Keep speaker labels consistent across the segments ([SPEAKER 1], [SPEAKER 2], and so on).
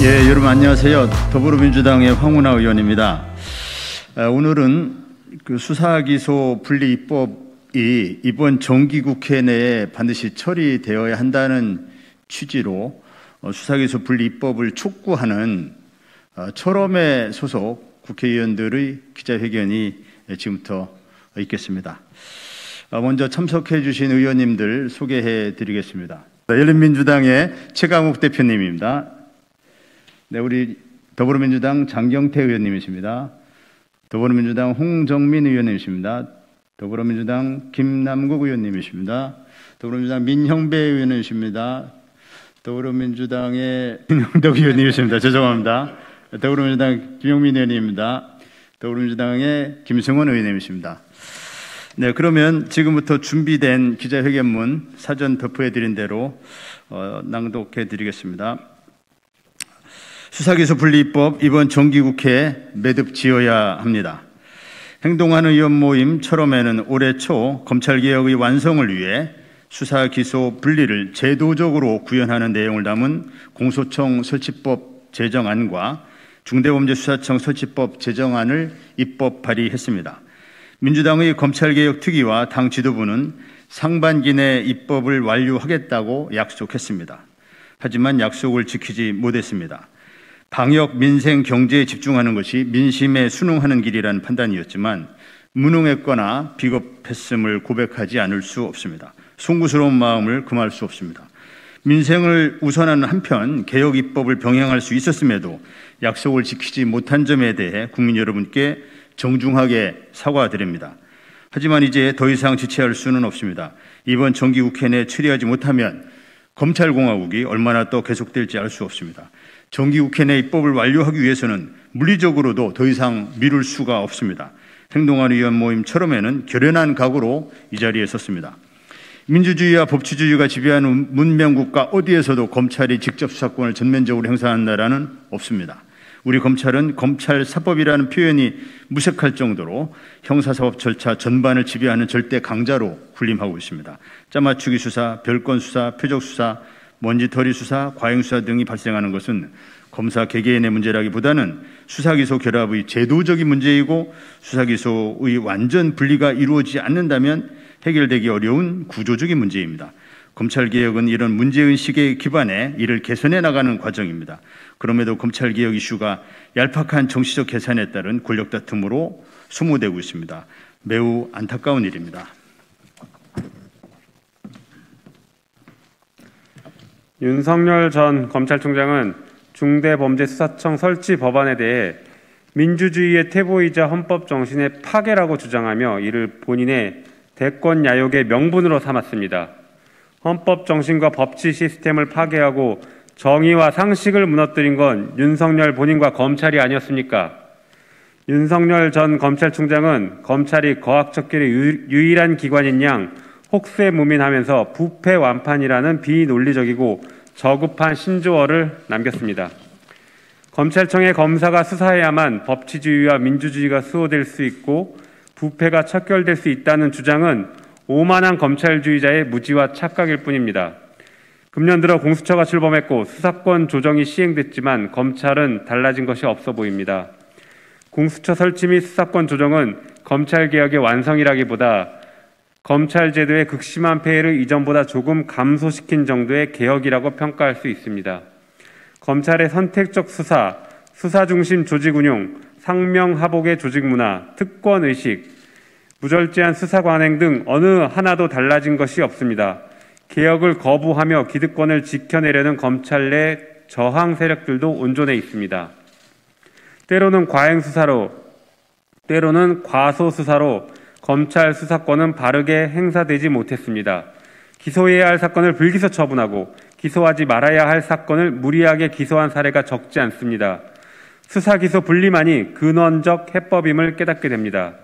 [SPEAKER 1] 예, 여러분 안녕하세요. 더불어민주당의 황운하 의원입니다. 오늘은 그 수사기소 분리 입법이 이번 정기국회 내에 반드시 처리되어야 한다는 취지로 수사기소 분리 입법을 촉구하는 철험의 소속 국회의원들의 기자회견이 지금부터 있겠습니다. 먼저 참석해 주신 의원님들 소개해 드리겠습니다. 열린민주당의 최강욱 대표님입니다. 네, 우리 더불어민주당 장경태 의원님이십니다. 더불어민주당 홍정민 의원님이십니다. 더불어민주당 김남국 의원님이십니다. 더불어민주당 민형배 의원님이십니다. 더불어민주당의 김영덕 의원님이십니다. 죄송합니다. 더불어민주당 김용민 의원님입니다. 더불어민주당의 김승원 의원님이십니다. 네, 그러면 지금부터 준비된 기자회견문 사전 배포해드린 대로 낭독해 드리겠습니다. 수사기소 분리입법 이번 정기국회에 매듭 지어야 합니다. 행동하는 의원 모임 철험에는 올해 초 검찰개혁의 완성을 위해 수사기소 분리를 제도적으로 구현하는 내용을 담은 공소청 설치법 제정안과 중대범죄수사청 설치법 제정안을 입법 발의했습니다. 민주당의 검찰개혁 특위와 당 지도부는 상반기 내 입법을 완료하겠다고 약속했습니다. 하지만 약속을 지키지 못했습니다. 방역, 민생, 경제에 집중하는 것이 민심에 순응하는 길이라는 판단이었지만 무능했거나 비겁했음을 고백하지 않을 수 없습니다. 송구스러운 마음을 금할 수 없습니다. 민생을 우선하는 한편 개혁 입법을 병행할 수 있었음에도 약속을 지키지 못한 점에 대해 국민 여러분께 정중하게 사과드립니다. 하지만 이제 더 이상 지체할 수는 없습니다. 이번 정기국회 내 처리하지 못하면 검찰공화국이 얼마나 또 계속될지 알 수 없습니다. 정기국회 내 입법을 완료하기 위해서는 물리적으로도 더 이상 미룰 수가 없습니다. 행동하는 의원 모임 철험에는 결연한 각오로 이 자리에 섰습니다. 민주주의와 법치주의가 지배하는 문명국가 어디에서도 검찰이 직접 수사권을 전면적으로 행사하는 나라는 없습니다. 우리 검찰은 검찰사법이라는 표현이 무색할 정도로 형사사법 절차 전반을 지배하는 절대 강자로 군림하고 있습니다. 짜맞추기 수사, 별건 수사, 표적 수사, 먼지털이 수사, 과잉수사 등이 발생하는 것은 검사 개개인의 문제라기보다는 수사기소 결합의 제도적인 문제이고 수사기소의 완전 분리가 이루어지지 않는다면 해결되기 어려운 구조적인 문제입니다. 검찰개혁은 이런 문제의식에 기반해 이를 개선해 나가는 과정입니다. 그럼에도 검찰개혁 이슈가 얄팍한 정치적 계산에 따른 권력다툼으로 소모되고 있습니다. 매우 안타까운 일입니다.
[SPEAKER 2] 윤석열 전 검찰총장은 중대범죄수사청 설치 법안에 대해 민주주의의 태보이자 헌법 정신의 파괴라고 주장하며 이를 본인의 대권 야욕의 명분으로 삼았습니다. 헌법 정신과 법치 시스템을 파괴하고 정의와 상식을 무너뜨린 건 윤석열 본인과 검찰이 아니었습니까? 윤석열 전 검찰총장은 검찰이 거학적결의 유일한 기관인 양 혹세무민하면서 부패 완판이라는 비논리적이고 저급한 신조어를 남겼습니다. 검찰청의 검사가 수사해야만 법치주의와 민주주의가 수호될 수 있고 부패가 척결될 수 있다는 주장은 오만한 검찰주의자의 무지와 착각일 뿐입니다. 금년 들어 공수처가 출범했고 수사권 조정이 시행됐지만 검찰은 달라진 것이 없어 보입니다. 공수처 설치 및 수사권 조정은 검찰개혁의 완성이라기보다 검찰 제도의 극심한 폐해를 이전보다 조금 감소시킨 정도의 개혁이라고 평가할 수 있습니다. 검찰의 선택적 수사, 수사 중심 조직 운용, 상명하복의 조직 문화, 특권 의식, 무절제한 수사 관행 등 어느 하나도 달라진 것이 없습니다. 개혁을 거부하며 기득권을 지켜내려는 검찰 내 저항 세력들도 온존해 있습니다. 때로는 과잉 수사로, 때로는 과소 수사로 검찰 수사권은 바르게 행사되지 못했습니다. 기소해야 할 사건을 불기소 처분하고 기소하지 말아야 할 사건을 무리하게 기소한 사례가 적지 않습니다. 수사기소 분리만이 근원적 해법임을 깨닫게 됩니다.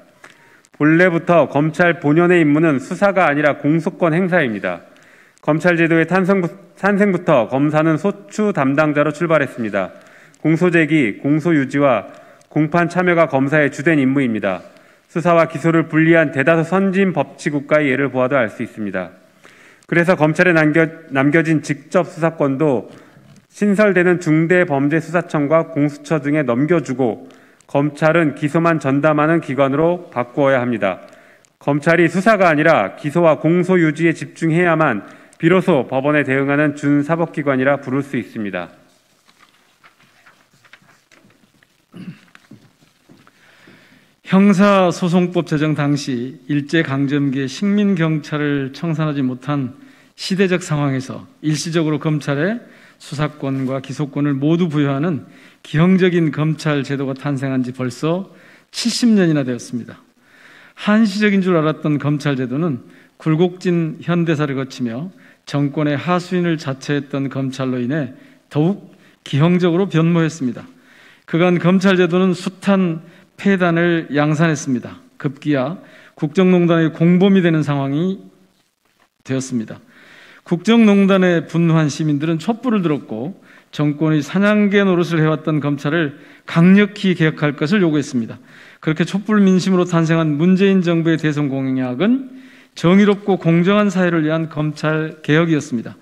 [SPEAKER 2] 본래부터 검찰 본연의 임무는 수사가 아니라 공소권 행사입니다. 검찰 제도의 탄생부터 검사는 소추 담당자로 출발했습니다. 공소제기, 공소유지와 공판 참여가 검사의 주된 임무입니다. 수사와 기소를 분리한 대다수 선진 법치국가의 예를 보아도 알 수 있습니다. 그래서 검찰에 남겨진 직접 수사권도 신설되는 중대범죄수사청과 공수처 등에 넘겨주고 검찰은 기소만 전담하는 기관으로 바꾸어야 합니다. 검찰이 수사가 아니라 기소와 공소 유지에 집중해야만 비로소 법원에 대응하는 준사법기관이라 부를 수 있습니다.
[SPEAKER 3] 형사소송법 제정 당시 일제강점기에 식민경찰을 청산하지 못한 시대적 상황에서 일시적으로 검찰에 수사권과 기소권을 모두 부여하는 기형적인 검찰 제도가 탄생한 지 벌써 70년이나 되었습니다. 한시적인 줄 알았던 검찰 제도는 굴곡진 현대사를 거치며 정권의 하수인을 자처했던 검찰로 인해 더욱 기형적으로 변모했습니다. 그간 검찰 제도는 숱한 폐단을 양산했습니다. 급기야 국정농단의 공범이 되는 상황이 되었습니다. 국정농단에 분노한 시민들은 촛불을 들었고 정권의 사냥개 노릇을 해왔던 검찰을 강력히 개혁할 것을 요구했습니다. 그렇게 촛불 민심으로 탄생한 문재인 정부의 대선 공약은 정의롭고 공정한 사회를 위한 검찰 개혁이었습니다.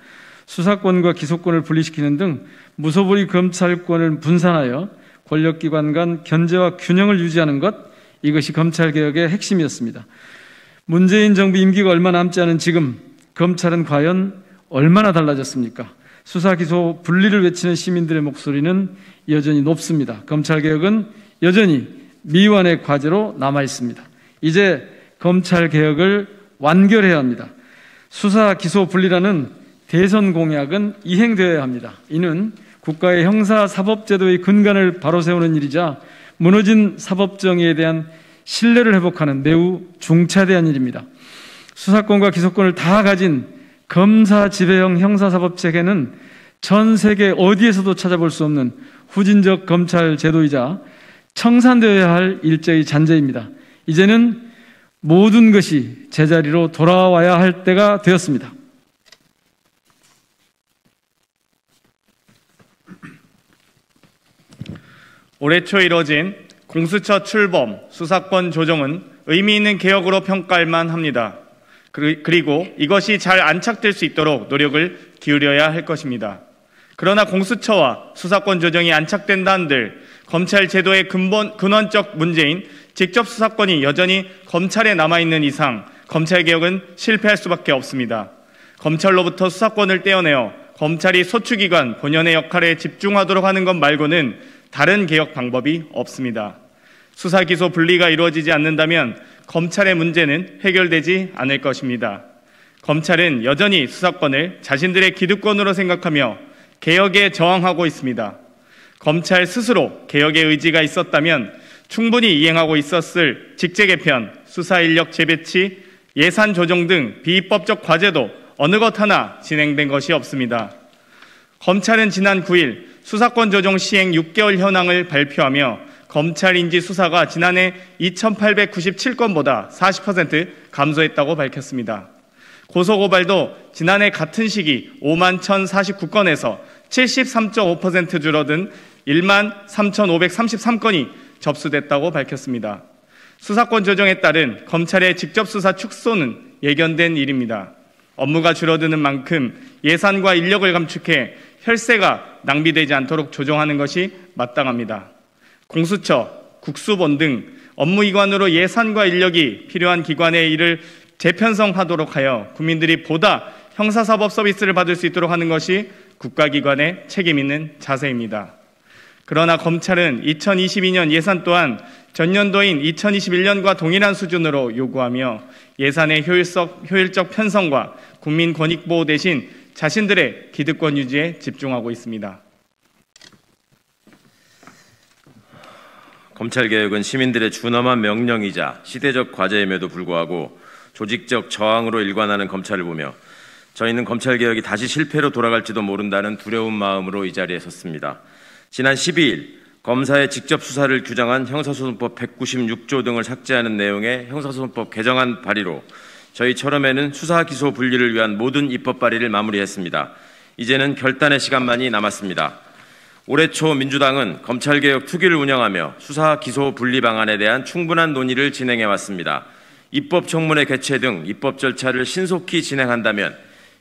[SPEAKER 3] 수사권과 기소권을 분리시키는 등 무소불위 검찰권을 분산하여 권력기관 간 견제와 균형을 유지하는 것, 이것이 검찰개혁의 핵심이었습니다. 문재인 정부 임기가 얼마 남지 않은 지금 검찰은 과연 얼마나 달라졌습니까? 수사, 기소, 분리를 외치는 시민들의 목소리는 여전히 높습니다. 검찰개혁은 여전히 미완의 과제로 남아있습니다. 이제 검찰개혁을 완결해야 합니다. 수사, 기소, 분리라는 대선 공약은 이행되어야 합니다. 이는 국가의 형사사법제도의 근간을 바로 세우는 일이자 무너진 사법정의에 대한 신뢰를 회복하는 매우 중차대한 일입니다. 수사권과 기소권을 다 가진 검사 지배형 형사사법체계는 전 세계 어디에서도 찾아볼 수 없는 후진적 검찰 제도이자 청산되어야 할 일제의 잔재입니다. 이제는 모든 것이 제자리로 돌아와야 할 때가 되었습니다.
[SPEAKER 1] 올해 초 이뤄진 공수처 출범, 수사권 조정은 의미 있는 개혁으로 평가할 만합니다. 그리고 이것이 잘 안착될 수 있도록 노력을 기울여야 할 것입니다. 그러나 공수처와 수사권 조정이 안착된다 한들 검찰 제도의 근원적 문제인 직접 수사권이 여전히 검찰에 남아있는 이상 검찰개혁은 실패할 수밖에 없습니다. 검찰로부터 수사권을 떼어내어 검찰이 소추기관 본연의 역할에 집중하도록 하는 것 말고는 다른 개혁 방법이 없습니다. 수사, 기소 분리가 이루어지지 않는다면 검찰의 문제는 해결되지 않을 것입니다. 검찰은 여전히 수사권을 자신들의 기득권으로 생각하며 개혁에 저항하고 있습니다. 검찰 스스로 개혁의 의지가 있었다면 충분히 이행하고 있었을 직제 개편, 수사 인력 재배치, 예산 조정 등 비법적 과제도 어느 것 하나 진행된 것이 없습니다. 검찰은 지난 9일 수사권 조정 시행 6개월 현황을 발표하며 검찰 인지 수사가 지난해 2,897건보다 40% 감소했다고 밝혔습니다. 고소고발도 지난해 같은 시기 5만 1,049건에서 73.5% 줄어든 1만 3,533건이 접수됐다고 밝혔습니다. 수사권 조정에 따른 검찰의 직접 수사 축소는 예견된 일입니다. 업무가 줄어드는 만큼 예산과 인력을 감축해 혈세가 낭비되지 않도록 조정하는 것이 마땅합니다. 공수처, 국수본 등 업무기관으로 예산과 인력이 필요한 기관의 일을 재편성하도록 하여 국민들이 보다 형사사법 서비스를 받을 수 있도록 하는 것이 국가기관의 책임 있는 자세입니다. 그러나 검찰은 2022년 예산 또한 전년도인 2021년과 동일한 수준으로 요구하며 예산의 효율적 편성과 국민 권익보호 대신 자신들의 기득권 유지에 집중하고 있습니다.
[SPEAKER 4] 검찰개혁은 시민들의 준엄한 명령이자 시대적 과제임에도 불구하고 조직적 저항으로 일관하는 검찰을 보며 저희는 검찰개혁이 다시 실패로 돌아갈지도 모른다는 두려운 마음으로 이 자리에 섰습니다. 지난 12일 검사의 직접 수사를 규정한 형사소송법 196조 등을 삭제하는 내용의 형사소송법 개정안 발의로 저희 철험에는 수사, 기소 분리를 위한 모든 입법 발의를 마무리했습니다. 이제는 결단의 시간만이 남았습니다. 올해 초 민주당은 검찰개혁 투기를 운영하며 수사, 기소 분리 방안에 대한 충분한 논의를 진행해왔습니다. 입법 청문회 개최 등 입법 절차를 신속히 진행한다면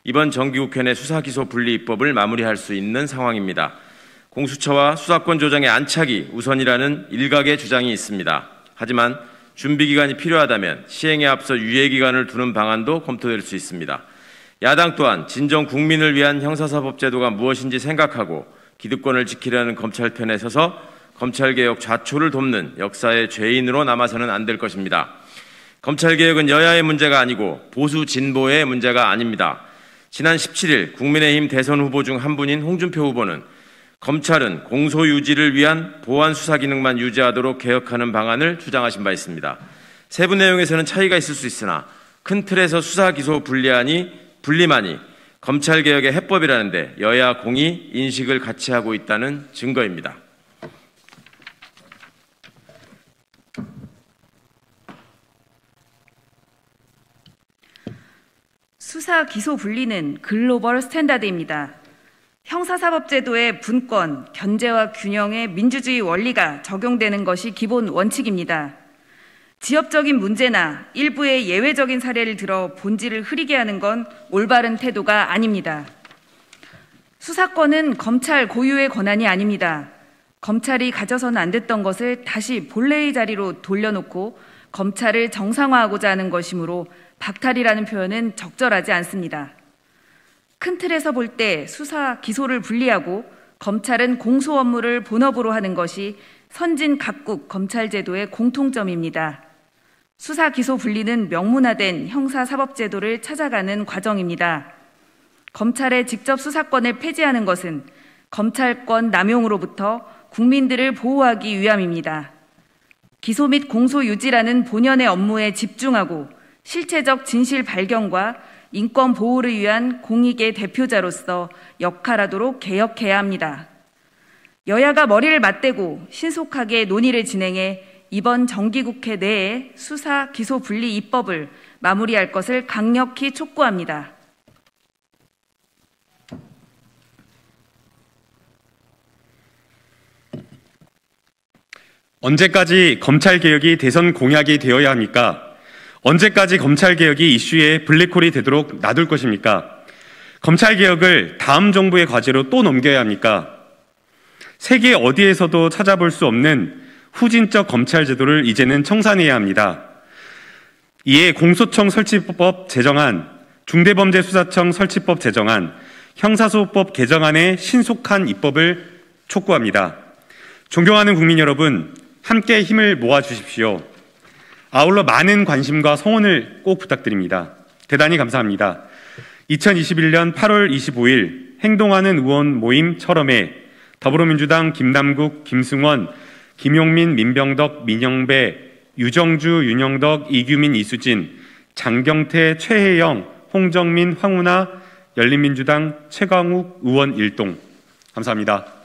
[SPEAKER 4] 이번 정기국회 내 수사기소 분리 입법을 마무리할 수 있는 상황입니다. 공수처와 수사권 조정의 안착이 우선이라는 일각의 주장이 있습니다. 하지만 준비기간이 필요하다면 시행에 앞서 유예기간을 두는 방안도 검토될 수 있습니다. 야당 또한 진정 국민을 위한 형사사법제도가 무엇인지 생각하고 기득권을 지키려는 검찰 편에 서서 검찰개혁 좌초를 돕는 역사의 죄인으로 남아서는 안 될 것입니다. 검찰개혁은 여야의 문제가 아니고 보수 진보의 문제가 아닙니다. 지난 17일 국민의힘 대선 후보 중 한 분인 홍준표 후보는 검찰은 공소유지를 위한 보안 수사 기능만 유지하도록 개혁하는 방안을 주장하신 바 있습니다. 세부 내용에서는 차이가 있을 수 있으나 큰 틀에서 수사 기소 분리만이 검찰개혁의 해법이라는데 여야 공히 인식을 같이 하고 있다는 증거입니다.
[SPEAKER 5] 수사 기소 분리는 글로벌 스탠다드입니다. 형사사법제도의 분권, 견제와 균형의 민주주의 원리가 적용되는 것이 기본 원칙입니다. 지역적인 문제나 일부의 예외적인 사례를 들어 본질을 흐리게 하는 건 올바른 태도가 아닙니다. 수사권은 검찰 고유의 권한이 아닙니다. 검찰이 가져서는 안 됐던 것을 다시 본래의 자리로 돌려놓고 검찰을 정상화하고자 하는 것이므로 박탈이라는 표현은 적절하지 않습니다. 큰 틀에서 볼 때 수사, 기소를 분리하고 검찰은 공소 업무를 본업으로 하는 것이 선진 각국 검찰제도의 공통점입니다. 수사, 기소 분리는 명문화된 형사사법제도를 찾아가는 과정입니다. 검찰의 직접 수사권을 폐지하는 것은 검찰권 남용으로부터 국민들을 보호하기 위함입니다. 기소 및 공소 유지라는 본연의 업무에 집중하고 실체적 진실 발견과 인권 보호를 위한 공익의 대표자로서 역할하도록 개혁해야 합니다. 여야가 머리를 맞대고 신속하게 논의를 진행해 이번 정기국회 내에 수사 기소 분리 입법을 마무리할 것을 강력히 촉구합니다.
[SPEAKER 6] 언제까지 검찰개혁이 대선 공약이 되어야 합니까? 언제까지 검찰개혁이 이슈의 블랙홀이 되도록 놔둘 것입니까? 검찰개혁을 다음 정부의 과제로 또 넘겨야 합니까? 세계 어디에서도 찾아볼 수 없는 후진적 검찰제도를 이제는 청산해야 합니다. 이에 공소청 설치법 제정안, 중대범죄수사청 설치법 제정안, 형사소법 개정안의 신속한 입법을 촉구합니다. 존경하는 국민 여러분, 함께 힘을 모아주십시오. 아울러 많은 관심과 성원을 꼭 부탁드립니다. 대단히 감사합니다. 2021년 8월 25일 행동하는 의원 모임 철험에 더불어민주당 김남국, 김승원, 김용민, 민병덕, 민영배, 유정주, 윤영덕, 이규민, 이수진, 장경태, 최혜영, 홍정민, 황운하, 열린민주당 최강욱 의원 일동. 감사합니다.